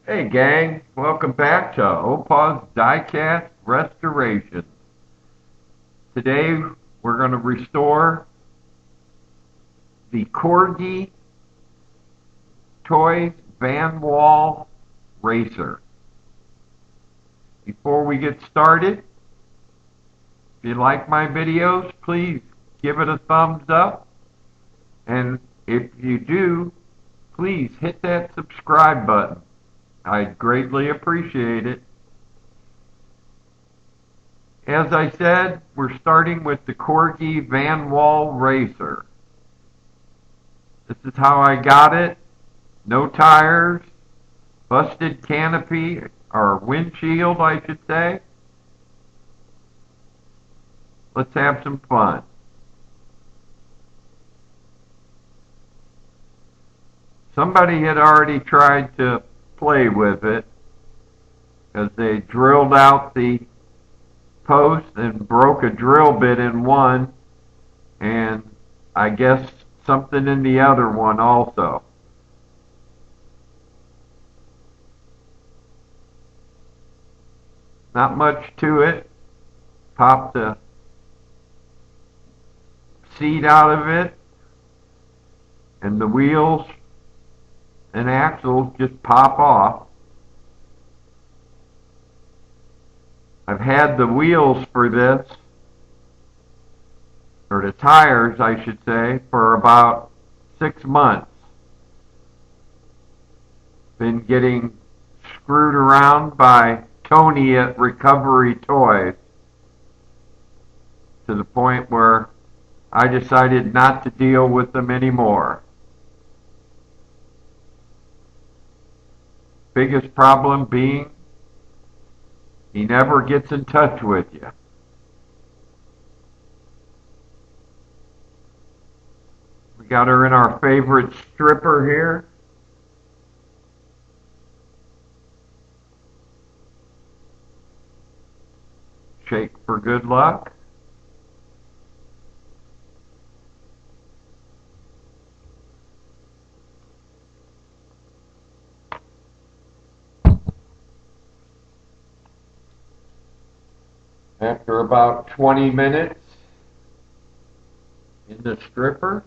Hey gang, welcome back to OPA'S Diecast Restoration. Today we're going to restore the Corgi Toys Vanwall Racer. Before we get started, if you like my videos, please give it a thumbs up. And if you do, please hit that subscribe button. I'd greatly appreciate it. As I said, we're starting with the Corgi Vanwall Racer. This is how I got it. No tires, busted canopy, or windshield, I should say. Let's have some fun. Somebody had already tried to play with it because they drilled out the post and broke a drill bit in one, and I guess something in the other one also. Not much to it. Pop the seat out of it, and the wheels and axles just pop off. I've had the wheels for this, or the tires I should say, for about 6 months. Been getting screwed around by Tony at Recovery Toys to the point where I decided not to deal with them anymore. Biggest problem being he never gets in touch with you. We got her in our favorite stripper here. Shake for good luck. After about 20 minutes in the stripper,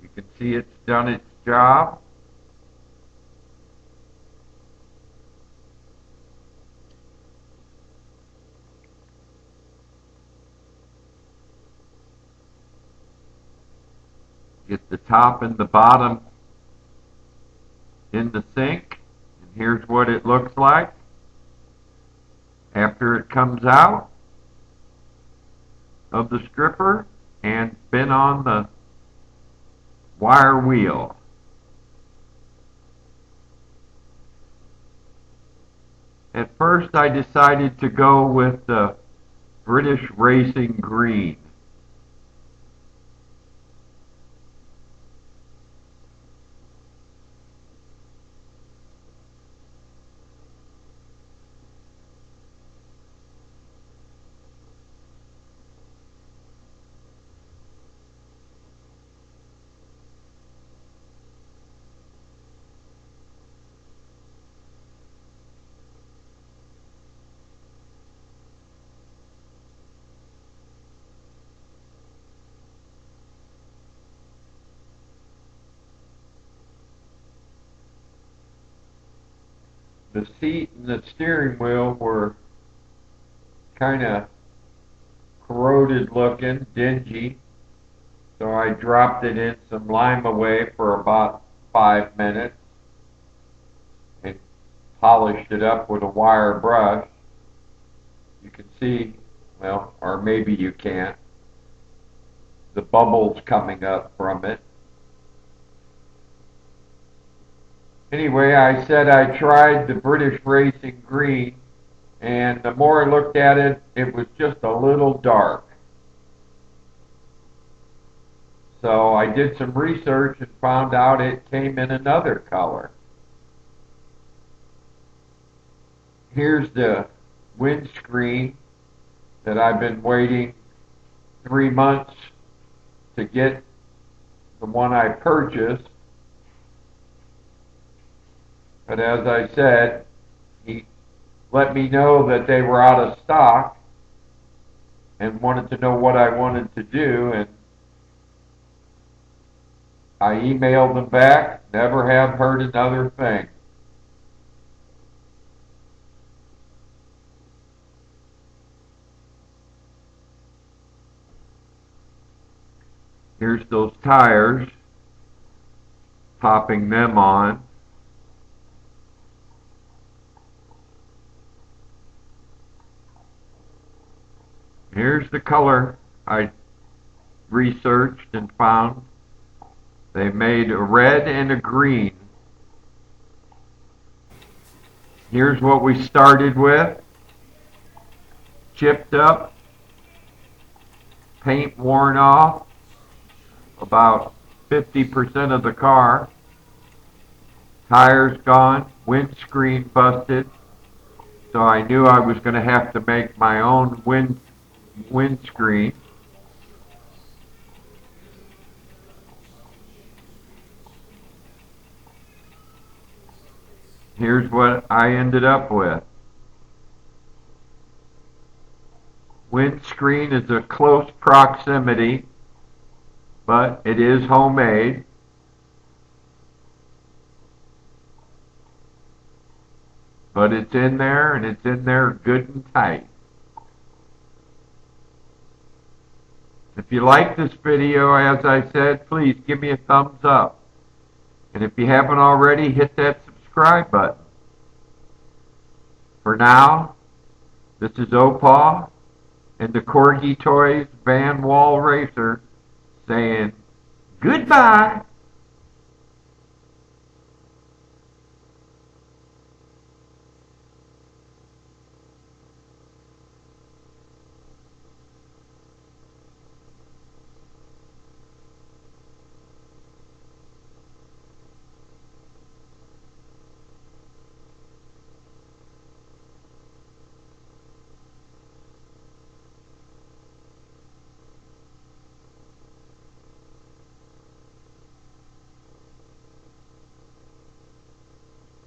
you can see it's done its job. Get the top and the bottom in the sink, and here's what it looks like after it comes out of the stripper and been on the wire wheel. At first I decided to go with the British Racing Green. The seat and the steering wheel were kind of corroded looking, dingy, so I dropped it in some lime away for about 5 minutes and polished it up with a wire brush. You can see, well, or maybe you can't, the bubbles coming up from it. Anyway, I said I tried the British Racing Green, and the more I looked at it, it was just a little dark. So I did some research and found out it came in another color. Here's the windscreen that I've been waiting 3 months to get, the one I purchased. But as I said, he let me know that they were out of stock and wanted to know what I wanted to do, and I emailed them back, never have heard another thing. Here's those tires, popping them on. Here's the color I researched and found. They made a red and a green. Here's what we started with. Chipped up, paint worn off, about 50% of the car. Tires gone, windscreen busted. So I knew I was going to have to make my own windscreen. Here's what I ended up with. Windscreen is a close proximity, but it is homemade. But it's in there, and it's in there good and tight. If you like this video, as I said, please give me a thumbs up. And if you haven't already, hit that subscribe button. For now, this is OPA and the Corgi Toys Vanwall Racer saying goodbye.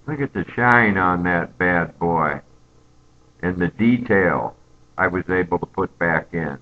Look at the shine on that bad boy and the detail I was able to put back in.